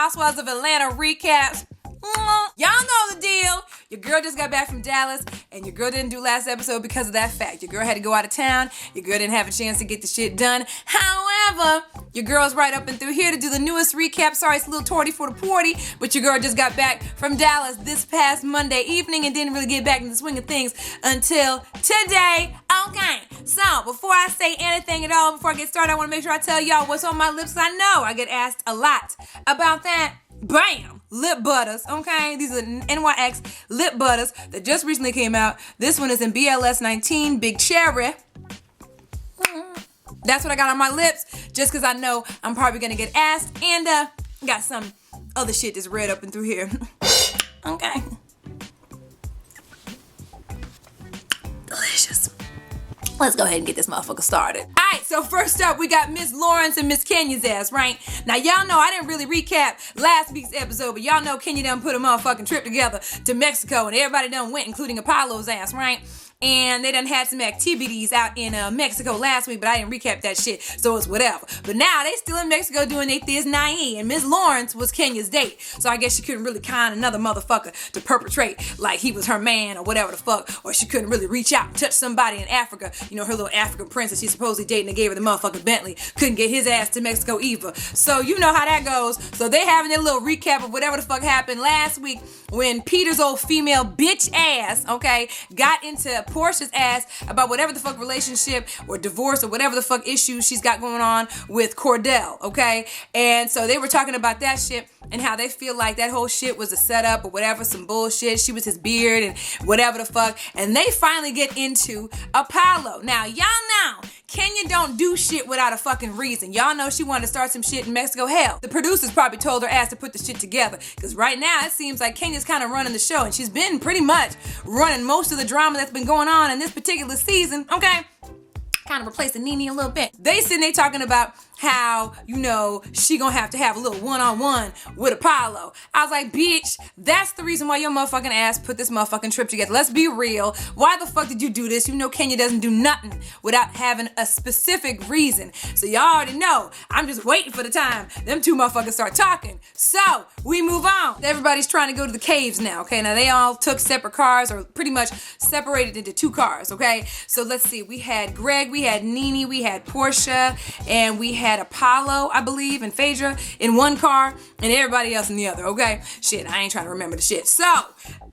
Housewives of Atlanta recaps. Y'all know the deal. Your girl just got back from Dallas, and your girl didn't do last episode because of that fact. Your girl had to go out of town. Your girl didn't have a chance to get the shit done. However, your girl's right up and through here to do the newest recap. Sorry, it's a little torty for the porty, but your girl just got back from Dallas this past Monday evening and didn't really get back in the swing of things until today. Okay, so before I say anything at all, before I get started, I want to make sure I tell y'all what's on my lips. I know I get asked a lot about that. Bam! Lip butters, okay? These are NYX lip butters that just recently came out. This one is in BLS 19, Big Cherry. That's what I got on my lips, just because I know I'm probably going to get asked. And got some other shit that's red up and through here. Okay. Delicious. Let's go ahead and get this motherfucker started. Alright, so first up, we got Miss Lawrence and Miss Kenya's ass, right? Now, y'all know I didn't really recap last week's episode, but y'all know Kenya done put a motherfucking trip together to Mexico, and everybody done went, including Apollo's ass, right? And they done had some activities out in Mexico last week, but I didn't recap that shit, so it's whatever. But now they still in Mexico doing their Thiz Nae, and Miss Lawrence was Kenya's date, so I guess she couldn't really con another motherfucker to perpetrate like he was her man or whatever the fuck, or she couldn't really reach out and touch somebody in Africa. You know, her little African princess she's supposedly dating and gave her the motherfucking Bentley couldn't get his ass to Mexico either. So you know how that goes. So they having their little recap of whatever the fuck happened last week when Peter's old female bitch ass, okay, got into Portia's ass about whatever the fuck relationship or divorce or whatever the fuck issues she's got going on with Cordell, okay? And so they were talking about that shit and how they feel like that whole shit was a setup or whatever, some bullshit. She was his beard and whatever the fuck. And they finally get into Apollo. Now, y'all know Kenya don't do shit without a fucking reason. Y'all know she wanted to start some shit in Mexico. Hell, the producers probably told her ass to put the shit together. Because right now, it seems like Kenya's kind of running the show. And she's been pretty much running most of the drama that's been going on in this particular season, okay? Kind of replacing Nene a little bit. They sitting there talking about how, you know, she gonna have to have a little one-on-one with Apollo. I was like, bitch, that's the reason why your motherfucking ass put this motherfucking trip together. Let's be real. Why the fuck did you do this? You know Kenya doesn't do nothing without having a specific reason. So y'all already know. I'm just waiting for the time them two motherfuckers start talking. So, we move on. Everybody's trying to go to the caves now, okay? Now, they all took separate cars or pretty much separated into two cars, okay? So, let's see. We had Greg, we had Nene, we had Portia, and we had Apollo, I believe, and Phaedra in one car, and everybody else in the other, okay? Shit, I ain't trying to remember the shit. So,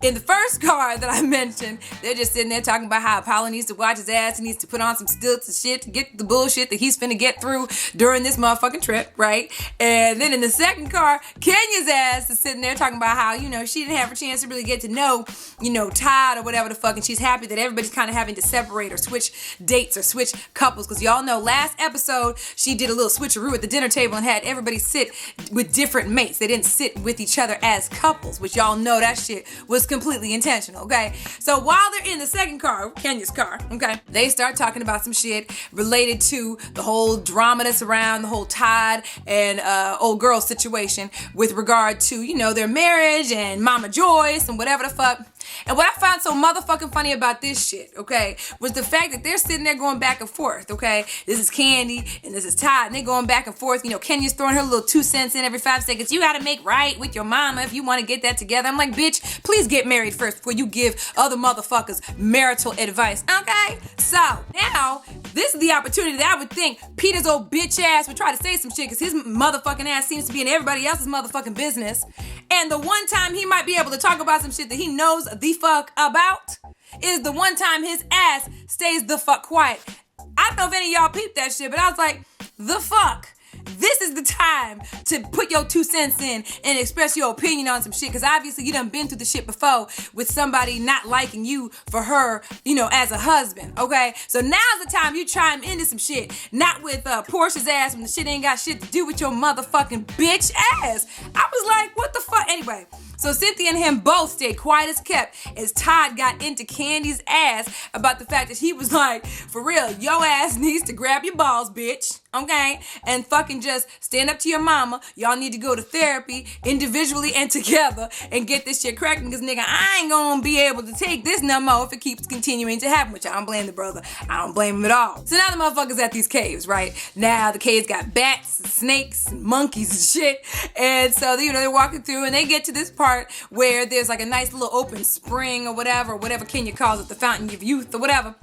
in the first car that I mentioned, they're just sitting there talking about how Apollo needs to watch his ass, he needs to put on some stilts and shit to get the bullshit that he's finna get through during this motherfucking trip, right? And then in the second car, Kenya's ass is sitting there talking about how, you know, she didn't have a chance to really get to know, you know, Todd or whatever the fuck, and she's happy that everybody's kind of having to separate or switch dates or switch couples, because y'all know last episode, she did a little switcheroo at the dinner table and had everybody sit with different mates. They didn't sit with each other as couples, which y'all know that shit was completely intentional, okay? So while they're in the second car, Kenya's car, okay, they start talking about some shit related to the whole drama that's around the whole Todd and old girl situation with regard to, you know, their marriage and Mama Joyce and whatever the fuck. And what I found so motherfucking funny about this shit, okay, was the fact that they're sitting there going back and forth, okay? This is Candy and this is Todd, and they're going back and forth. You know, Kenya's throwing her little 2 cents in every 5 seconds. You gotta make right with your mama if you want to get that together. I'm like, bitch, please get married first before you give other motherfuckers marital advice, okay? So, now, this is the opportunity that I would think Peter's old bitch ass would try to say some shit, because his motherfucking ass seems to be in everybody else's motherfucking business. And the one time he might be able to talk about some shit that he knows the fuck about is the one time his ass stays the fuck quiet. I don't know if any of y'all peeped that shit, but I was like, the fuck? This is the time to put your 2 cents in and express your opinion on some shit, because obviously you done been through the shit before with somebody not liking you for her, you know, as a husband, okay? So now's the time you chime into some shit, not with Portia's ass when the shit ain't got shit to do with your motherfucking bitch ass. I was like, what the fuck? Anyway, so Cynthia and him both stayed quiet as kept as Todd got into Candy's ass about the fact that he was like, for real, your ass needs to grab your balls, bitch, okay? And fucking fucking just stand up to your mama. Y'all need to go to therapy individually and together and get this shit cracking, because nigga, I ain't gonna be able to take this no more if it keeps continuing to happen, which I don't blame the brother. I don't blame him at all. So now the motherfuckers at these caves, right? Now the caves got bats, snakes, monkeys and shit. And so, they're walking through and they get to this part where there's like a nice little open spring or whatever Kenya calls it, the fountain of youth or whatever.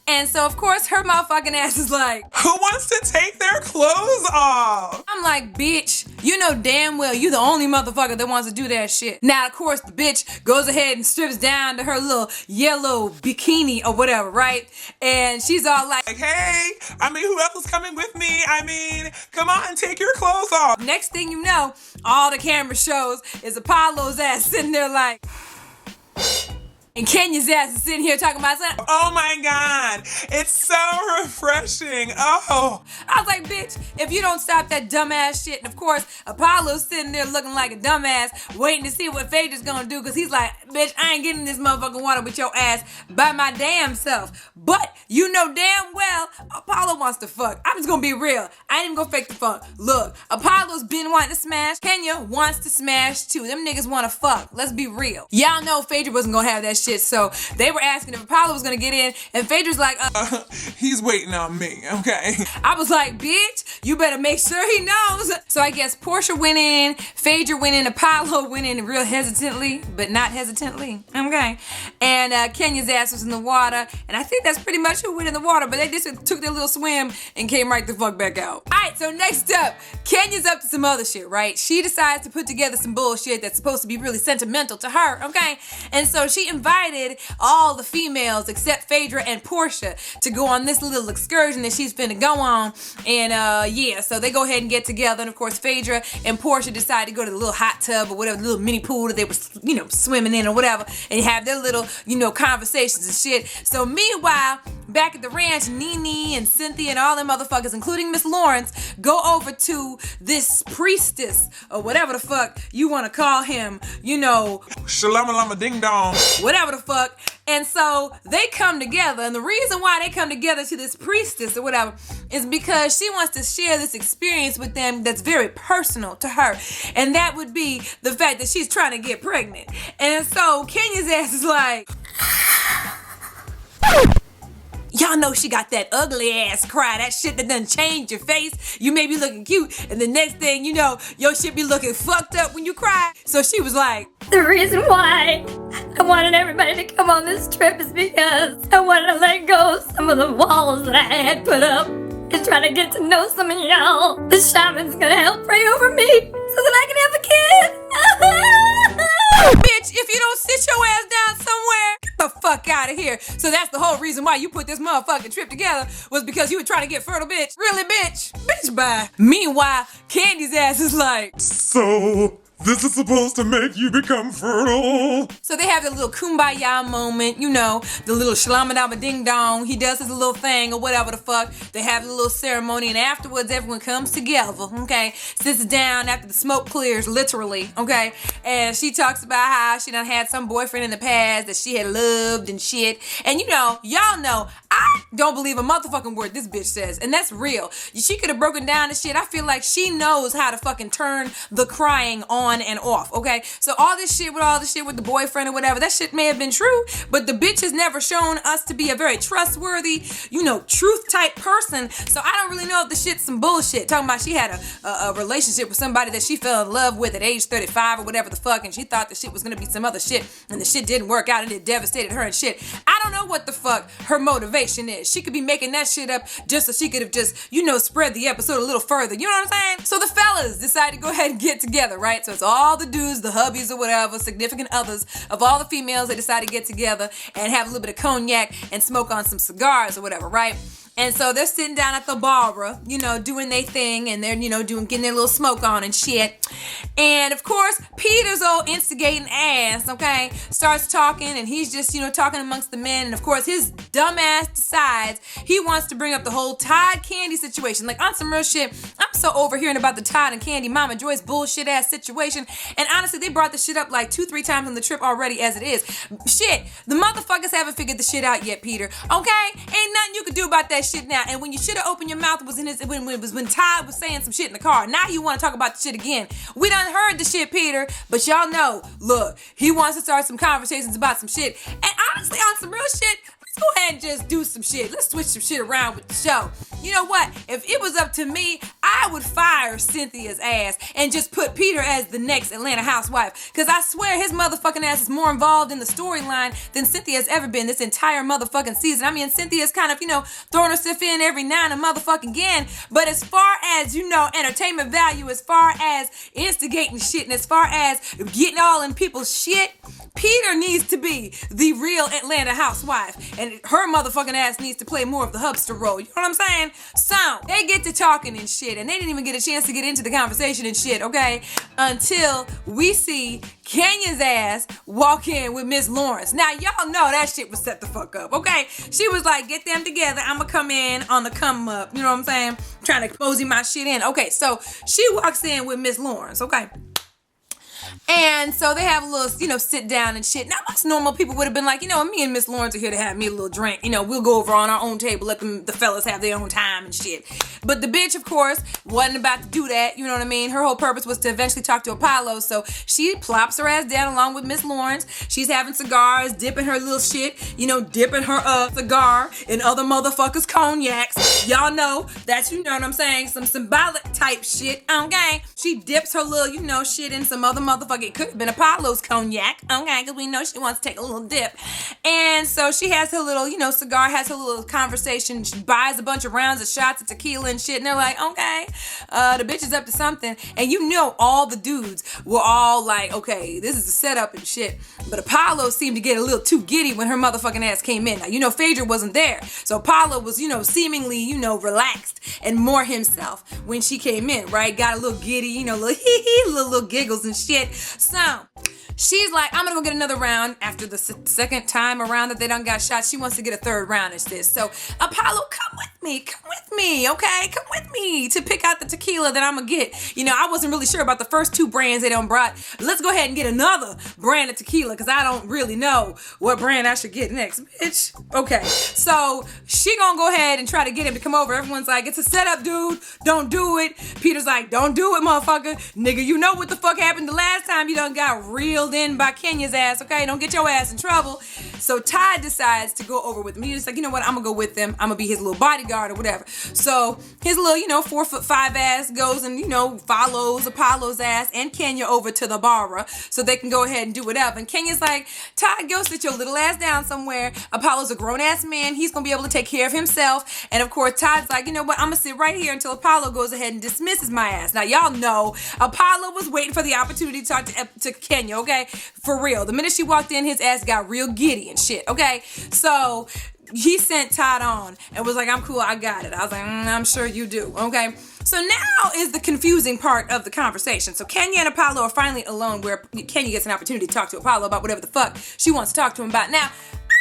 And so, of course, her motherfucking ass is like, who wants to take their clothes off? I'm like, bitch, you know damn well you the only motherfucker that wants to do that shit. Now, of course, the bitch goes ahead and strips down to her little yellow bikini or whatever, right? And she's all like, hey, who else is coming with me? Come on, take your clothes off. Next thing you know, all the camera shows is Apollo's ass sitting there like... And Kenya's ass is sitting here talking about something. Oh my God, it's so refreshing. Oh. I was like, bitch, if you don't stop that dumbass shit. And of course, Apollo's sitting there looking like a dumbass, waiting to see what Phaedra's gonna do, because he's like, bitch, I ain't getting this motherfucking water with your ass by my damn self. But you know damn well Apollo wants to fuck. I'm just gonna be real. I ain't even gonna fake the funk. Look, Apollo's been wanting to smash. Kenya wants to smash too. Them niggas wanna fuck. Let's be real. Y'all know Phaedra wasn't gonna have that shit, so they were asking if Apollo was gonna get in, and Phaedra's like, he's waiting on me, okay? I was like, bitch, you better make sure he knows. So I guess Portia went in, Phaedra went in, Apollo went in real hesitantly, but not hesitantly, okay? And Kenya's ass was in the water, and I think that's pretty much who went in the water, but they just took their little swim and came right the fuck back out. Alright, so next up, Kenya's up to some other shit, right? She decides to put together some bullshit that's supposed to be really sentimental to her, okay? And so she invited all the females except Phaedra and Portia to go on this little excursion that she's finna go on. And yeah, so they go ahead and get together, and of course Phaedra and Portia decide to go to the little hot tub or whatever, the little mini pool that they were, swimming in or whatever, and have their little, conversations and shit. So meanwhile, back at the ranch, Nene and Cynthia and all them motherfuckers, including Miss Lawrence, go over to this priestess or whatever the fuck you want to call him, Shalama ding dong. whatever the fuck. And so they come together, and the reason why they come together to this priestess or whatever is because she wants to share this experience with them that's very personal to her, and that would be the fact that she's trying to get pregnant. And so Kenya's ass is like, y'all know she got that ugly ass cry, that shit that done change your face. You may be looking cute, and the next thing you know, your shit be looking fucked up when you cry. So she was like, the reason why I wanted everybody to come on this trip is because I wanted to let go of some of the walls that I had put up and try to get to know some of y'all. The shaman's gonna help pray over me so that I can have a kid. bitch, if you don't sit your ass down somewhere, get the fuck out of here. So that's the whole reason why you put this motherfucking trip together, was because you were trying to get fertile, bitch. Really, bitch? Bitch, bye. Meanwhile, Candy's ass is like, so this is supposed to make you become fertile? So they have the little kumbaya moment, the little shalamadama ding dong. He does his little thing or whatever the fuck. They have the little ceremony, and afterwards everyone comes together, okay? Sits down after the smoke clears, literally, okay? And she talks about how she done had some boyfriend in the past that she had loved and shit. And y'all know, I don't believe a motherfucking word this bitch says, and that's real. She could have broken down the shit. I feel like she knows how to fucking turn the crying on and off, okay? So all this shit with the boyfriend or whatever, that shit may have been true, but the bitch has never shown us to be a very trustworthy, truth type person. So I don't really know if the shit's some bullshit. Talking about she had a relationship with somebody that she fell in love with at age 35 or whatever the fuck, and she thought the shit was gonna be some other shit, and the shit didn't work out, and it devastated her and shit. I don't know what the fuck her motivation is. She could be making that shit up just so she could have just, spread the episode a little further. You know what I'm saying? So the fellas decide to go ahead and get together, right? So it's all the dudes, the hubbies or whatever, significant others of all the females. They decide to get together and have a little bit of cognac and smoke on some cigars or whatever, right? And so they're sitting down at the bar, doing their thing, and they're, getting their little smoke on and shit. And of course, Peter's old instigating ass, okay, starts talking, and he's just, talking amongst the men. And of course, his dumb ass decides he wants to bring up the whole Todd Candy situation. Like, on some real shit, I'm so over hearing about the Todd and Candy Mama Joyce bullshit ass situation. And honestly, they brought the shit up like 2-3 times on the trip already as it is. Shit, the motherfuckers haven't figured the shit out yet, Peter, okay? Ain't nothing you can do about that that shit now. And when you should have opened your mouth was when Ty was saying some shit in the car. Now you want to talk about the shit again. We done heard the shit, Peter, but y'all know, look, he wants to start some conversations about some shit. And honestly, on some real shit, let's go ahead and just do some shit. Let's switch some shit around with the show. You know what? If it was up to me, I would fire Cynthia's ass and just put Peter as the next Atlanta housewife. Because I swear his motherfucking ass is more involved in the storyline than Cynthia's ever been this entire motherfucking season. I mean, Cynthia's kind of, throwing herself in every now and motherfucking again. But as far as, entertainment value, as far as instigating shit, and as far as getting all in people's shit, Peter needs to be the real Atlanta housewife. And her motherfucking ass needs to play more of the hubster role. You know what I'm saying? So, they get to talking and shit, and they didn't even get a chance to get into the conversation and shit, okay? Until we see Kenya's ass walk in with Miss Lawrence. Now, y'all know that shit was set the fuck up, okay? She was like, get them together. I'ma come in on the come up. You know what I'm saying? Trying to cozy my shit in. Okay, so she walks in with Miss Lawrence, okay? And so they have a little, sit down and shit. Now, most normal people would have been like, me and Miss Lawrence are here to have me a little drink. We'll go over on our own table, let the fellas have their own time and shit. But the bitch, of course, wasn't about to do that. You know what I mean? Her whole purpose was to eventually talk to Apollo. So she plops her ass down along with Miss Lawrence. She's having cigars, dipping her little shit, dipping her cigar in other motherfuckers' cognacs. Y'all know that's, you know what I'm saying, some symbolic type shit, okay? She dips her little, shit in some other motherfucker. It could have been Apollo's cognac, okay, because we know she wants to take a little dip. And so she has her little, cigar, has her little conversation. She buys a bunch of rounds of shots of tequila and shit. And they're like, okay, the bitch is up to something. And all the dudes were all like, okay, this is a setup and shit. But Apollo seemed to get a little too giddy when her motherfucking ass came in. Now, Phaedra wasn't there. So Apollo was, seemingly, relaxed and more himself when she came in, right? Got a little giddy, little hee-hee, little giggles and shit. So she's like, I'm gonna go get another round after the second time around that they done got shot. She wants to get a third round as this. So Apollo, come with me, okay? Come with me to pick out the tequila that I'm gonna get. I wasn't really sure about the first two brands they done brought. Let's go ahead and get another brand of tequila because I don't really know what brand I should get next, bitch. Okay, so she gonna go ahead and try to get him to come over. Everyone's like, it's a setup, dude. Don't do it. Peter's like, don't do it, motherfucker. Nigga, you know what the fuck happened the last time you done got reeled in by Kenya's ass, okay? Don't get your ass in trouble. So Ty decides to go over with him. He's like, you know what? I'm gonna go with them. I'm gonna be his little bodyguard or whatever. So his little, 4'5" ass goes and, follows Apollo's ass and Kenya over to the bar so they can go ahead and do whatever. And Kenya's like, Ty, go sit your little ass down somewhere. Apollo's a grown ass man. He's gonna be able to take care of himself. And of course, Ty's like, you know what? I'm gonna sit right here until Apollo goes ahead and dismisses my ass. Now, y'all know Apollo was waiting for the opportunity to talk to Kenya, okay? For real. The minute she walked in, his ass got real giddy and shit, okay? So he sent Todd on and was like, I'm cool, I got it. I was like, I'm sure you do, okay? So now is the confusing part of the conversation. So Kenya and Apollo are finally alone where Kenya gets an opportunity to talk to Apollo about whatever the fuck she wants to talk to him about. Now,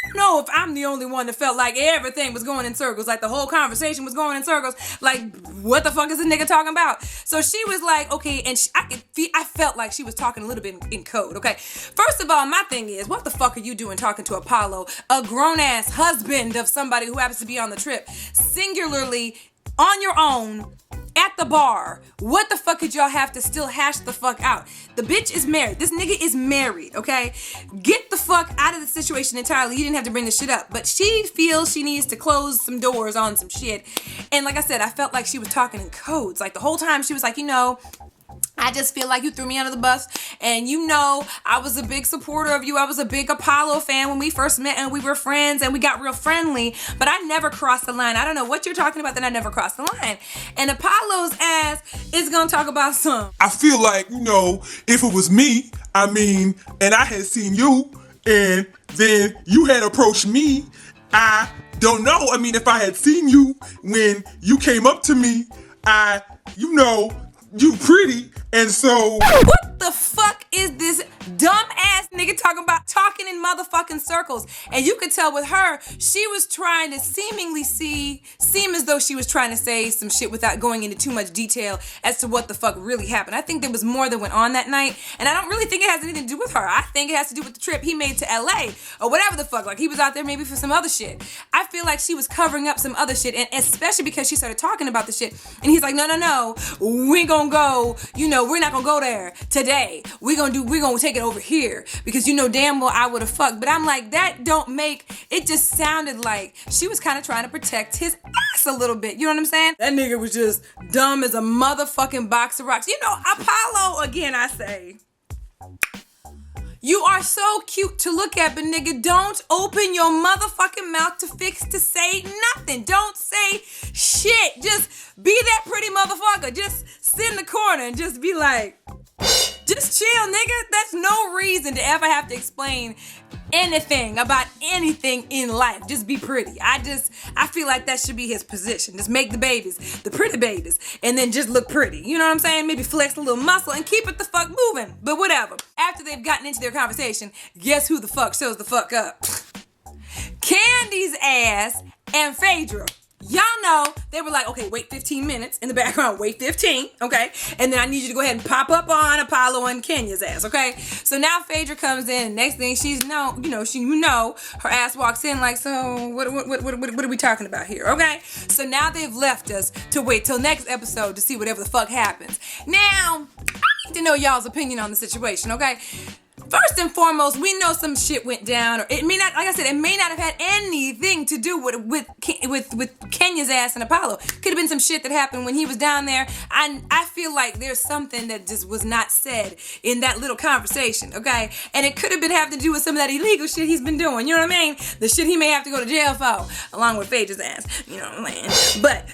I don't know if I'm the only one that felt like everything was going in circles, like the whole conversation was going in circles, like what the fuck is this nigga talking about? So she was like, okay, and I felt like she was talking a little bit in code, okay? First of all, my thing is, what the fuck are you doing talking to Apollo, a grown-ass husband of somebody who happens to be on the trip, singularly on your own, at the bar? What the fuck could y'all have to still hash the fuck out? The bitch is married. This nigga is married, okay? Get the fuck out of the situation entirely. You didn't have to bring this shit up. But she feels she needs to close some doors on some shit. And like I said, I felt like she was talking in codes. Like the whole time she was like, I just feel like you threw me under the bus, and I was a big supporter of you. I was a big Apollo fan when we first met, and we were friends, and we got real friendly, but I never crossed the line. I don't know what you're talking about, that I never crossed the line. And Apollo's ass is gonna talk about some. I feel like, if it was me, and I had seen you, and then you had approached me, I don't know. If I had seen you when you came up to me, you pretty, and so... What the fuck is this dumb ass nigga talking in motherfucking circles. And you could tell with her, she was trying to seem as though she was trying to say some shit without going into too much detail as to what the fuck really happened. I think there was more that went on that night, and I don't really think it has anything to do with her. I think it has to do with the trip he made to LA or whatever the fuck. Like, he was out there maybe for some other shit. I feel like she was covering up some other shit, and especially because she started talking about the shit, and he's like, no, we gonna go, we're not gonna go there today. We're gonna take it over here because damn well I would have fucked. But I'm like, that don't make, it just sounded like she was kind of trying to protect his ass a little bit. You know what I'm saying? That nigga was just dumb as a motherfucking box of rocks. Apollo, again, I say, you are so cute to look at, but nigga, don't open your motherfucking mouth to say nothing. Don't say shit. Just be that pretty motherfucker. Just sit in the corner and just be like, just chill, nigga. That's no reason to ever have to explain anything about anything in life. Just be pretty. I feel like that should be his position. Just make the babies, the pretty babies, and then just look pretty. You know what I'm saying? Maybe flex a little muscle and keep it the fuck moving. But whatever. After they've gotten into their conversation, guess who the fuck shows the fuck up? Candy's ass and Phaedra. Y'all know, they were like, okay, wait 15 minutes in the background, wait 15, okay? And then I need you to go ahead and pop up on Apollo and Kenya's ass, okay? So now Phaedra comes in, and next thing her ass walks in like, so what are we talking about here, okay? So now they've left us to wait till next episode to see whatever the fuck happens. Now, I need to know y'all's opinion on the situation, okay? First and foremost, we know some shit went down, or it may not, like I said, it may not have had anything to do with Kenya's ass and Apollo. Could have been some shit that happened when he was down there. I feel like there's something that just was not said in that little conversation, okay? And it could have been having to do with some of that illegal shit he's been doing, you know what I mean? The shit he may have to go to jail for, along with Phaedra's ass, you know what I'm saying? But,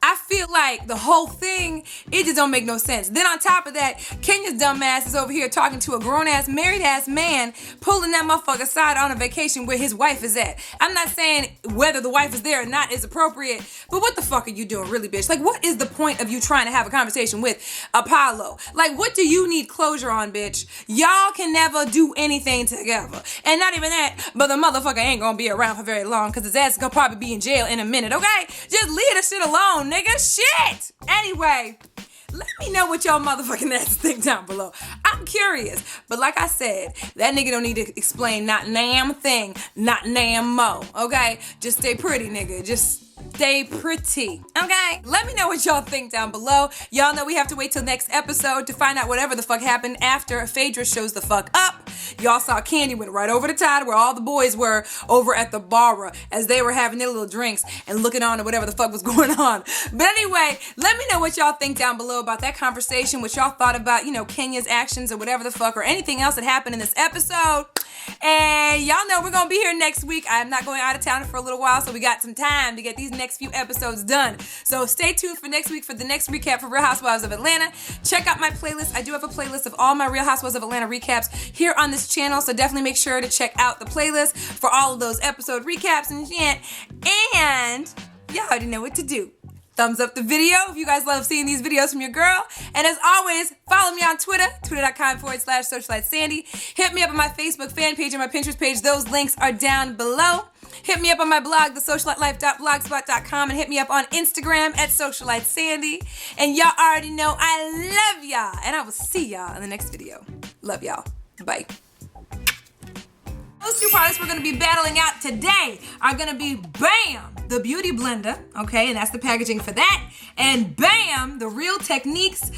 I feel like the whole thing, it just don't make no sense. Then on top of that, Kenya's dumb ass is over here talking to a grown-ass, married-ass man, pulling that motherfucker aside on a vacation where his wife is at. I'm not saying whether the wife is there or not is appropriate, but what the fuck are you doing, really, bitch? Like, what is the point of you trying to have a conversation with Apollo? Like, what do you need closure on, bitch? Y'all can never do anything together. And not even that, but the motherfucker ain't gonna be around for very long because his ass is gonna probably be in jail in a minute, okay? Just leave the shit alone, nigga. Shit! Anyway, let me know what y'all motherfucking asses think down below. I'm curious. But like I said, that nigga don't need to explain not damn thing, not damn mo, okay? Just stay pretty, nigga. Just stay pretty, okay? Let me know what y'all think down below. Y'all know we have to wait till next episode to find out whatever the fuck happened after Phaedra shows the fuck up. Y'all saw Candy went right over the tide where all the boys were over at the bar as they were having their little drinks and looking on at whatever the fuck was going on. But anyway, let me know what y'all think down below about that conversation, what y'all thought about, Kenya's actions or whatever the fuck, or anything else that happened in this episode. And y'all know we're gonna be here next week. I'm not going out of town for a little while, so we got some time to get these next few episodes done. So stay tuned for next week for the next recap for Real Housewives of Atlanta. Check out my playlist. I do have a playlist of all my Real Housewives of Atlanta recaps here on this channel, so definitely make sure to check out the playlist for all of those episode recaps and shit. And y'all already know what to do. Thumbs up the video if you guys love seeing these videos from your girl. And as always, follow me on Twitter, twitter.com/SocialiteSandy. Hit me up on my Facebook fan page and my Pinterest page. Those links are down below. Hit me up on my blog, TheSocialiteLife.blogspot.com, and hit me up on Instagram at SocialiteSandy. And y'all already know I love y'all. And I will see y'all in the next video. Love y'all. Bye. Those two products we're going to be battling out today are going to be BAM! The Beauty Blender, okay, and that's the packaging for that, and BAM! The Real Techniques,